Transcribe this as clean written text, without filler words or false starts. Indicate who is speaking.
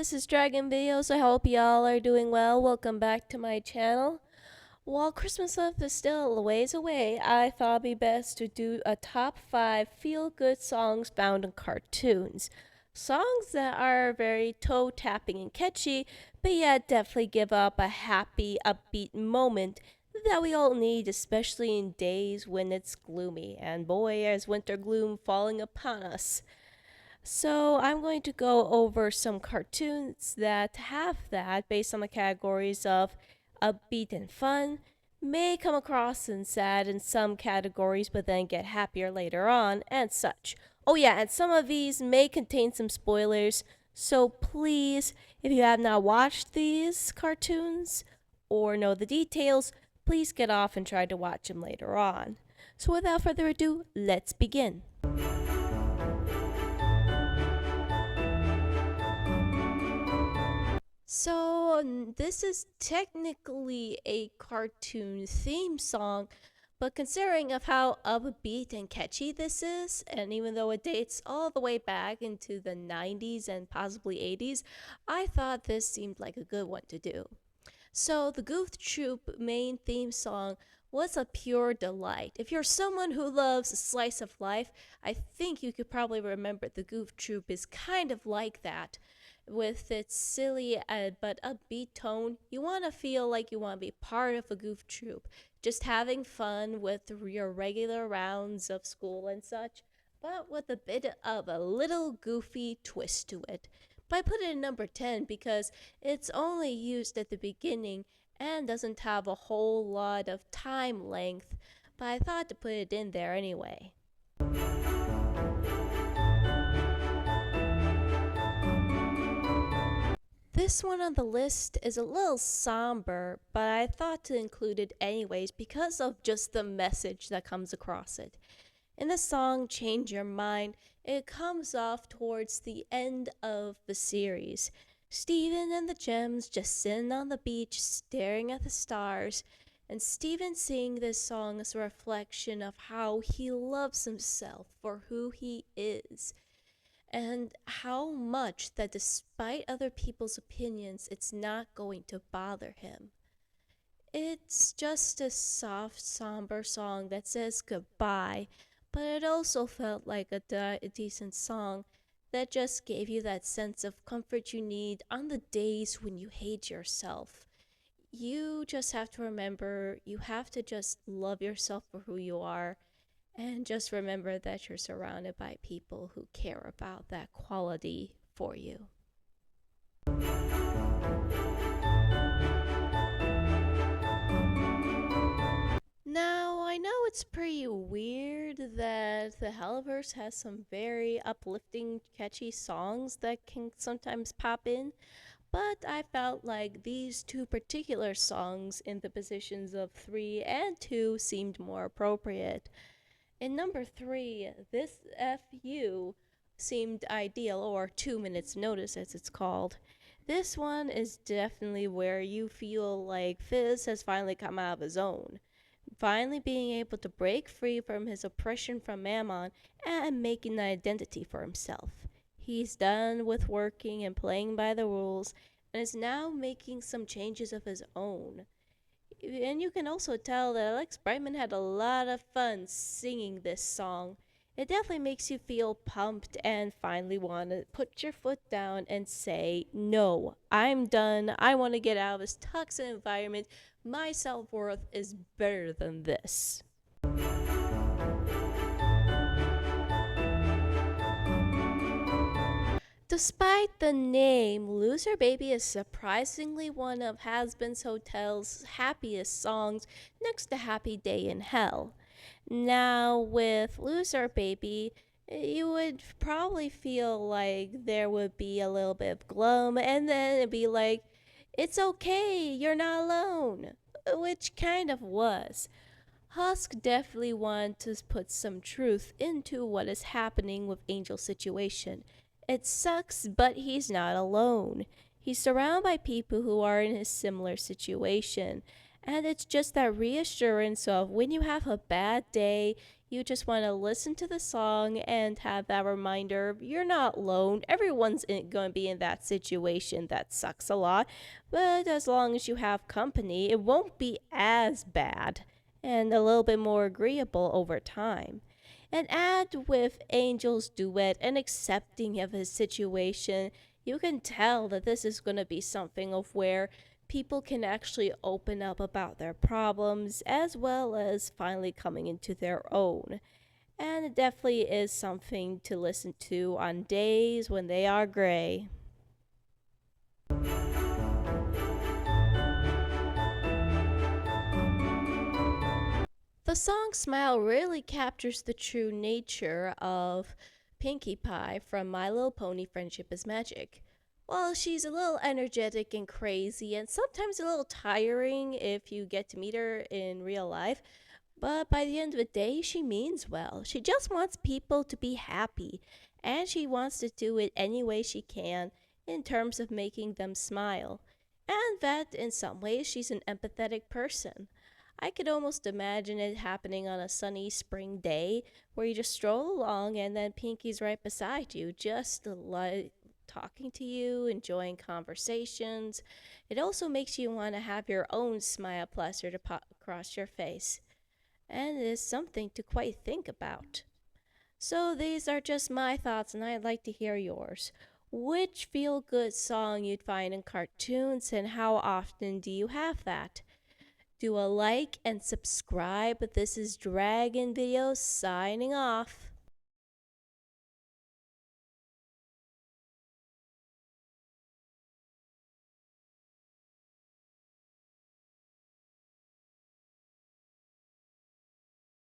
Speaker 1: this is Dragon Videos. I hope y'all are doing well. Welcome back to my channel. While Christmas Eve is still a ways away, I thought it'd be best to do a top 5 feel-good songs found in cartoons. Songs that are very toe-tapping and catchy, but yet definitely give up a happy, upbeat moment that we all need, especially in days when it's gloomy. And boy, there's winter gloom falling upon us. So I'm going to go over some cartoons that have that based on the categories of upbeat and fun, may come across and sad in some categories but then get happier later on, and such. Oh yeah, and some of these may contain some spoilers, so please, if you have not watched these cartoons or know the details, please get off and try to watch them later on. So without further ado, let's begin. So, this is technically a cartoon theme song, but considering of how upbeat and catchy this is, and even though it dates all the way back into the 90s and possibly 80s, I thought this seemed like a good one to do. So, the Goof Troop main theme song was a pure delight. If you're someone who loves a slice of life, I think you could probably remember the Goof Troop is kind of like that. With its silly but upbeat tone, you want to feel like you want to be part of a Goof Troop, just having fun with your regular rounds of school and such, but with a bit of a little goofy twist to it. But I put it in number 10 because it's only used at the beginning and doesn't have a whole lot of time length, but I thought to put it in there anyway. This one on the list is a little somber, but I thought to include it anyways because of just the message that comes across it. In the song Change Your Mind, it comes off towards the end of the series. Steven and the Gems just sitting on the beach staring at the stars, and Steven singing this song is a reflection of how he loves himself for who he is, and how much that despite other people's opinions, it's not going to bother him. It's just a soft, somber song that says goodbye, but it also felt like a decent song that just gave you that sense of comfort you need on the days when you hate yourself. You just have to remember, you have to just love yourself for who you are, and just remember that you're surrounded by people who care about that quality for you. Now, I know it's pretty weird that the Helliverse has some very uplifting, catchy songs that can sometimes pop in, but I felt like these two particular songs in the positions of 3 and 2 seemed more appropriate. In number 3, This FU seemed ideal, or 2 minutes notice as it's called. This one is definitely where you feel like Fizz has finally come out of his own, finally being able to break free from his oppression from Mammon and making an identity for himself. He's done with working and playing by the rules and is now making some changes of his own. And you can also tell that Alex Brightman had a lot of fun singing this song. It definitely makes you feel pumped and finally want to put your foot down and say, no, I'm done. I want to get out of this toxic environment. My self-worth is better than this. Despite the name, Loser Baby is surprisingly one of Has-Been's Hotel's happiest songs next to Happy Day in Hell. Now, with Loser Baby, you would probably feel like there would be a little bit of glum, and then it'd be like, it's okay, you're not alone, which kind of was. Husk definitely wanted to put some truth into what is happening with Angel's situation. It sucks, but he's not alone. He's surrounded by people who are in his similar situation. And it's just that reassurance of when you have a bad day, You just want to listen to the song and have that reminder you're not alone. Everyone's going to be in that situation that sucks a lot, but as long as you have company, it won't be as bad and a little bit more agreeable over time. And add with Angel's duet and accepting of his situation, you can tell that this is going to be something of where people can actually open up about their problems as well as finally coming into their own. And it definitely is something to listen to on days when they are gray. The song Smile really captures the true nature of Pinkie Pie from My Little Pony Friendship is Magic. While she's a little energetic and crazy, and sometimes a little tiring if you get to meet her in real life, but by the end of the day, she means well. She just wants people to be happy, and she wants to do it any way she can in terms of making them smile. And that, in some ways, she's an empathetic person. I could almost imagine it happening on a sunny spring day where you just stroll along and then Pinky's right beside you, just like talking to you, enjoying conversations. It also makes you want to have your own smile plaster to pop across your face, and it is something to quite think about. So, these are just my thoughts, and I'd like to hear yours. Which feel good song you'd find in cartoons, and how often do you have that? Do a like and subscribe. This is Dragon Videos signing off.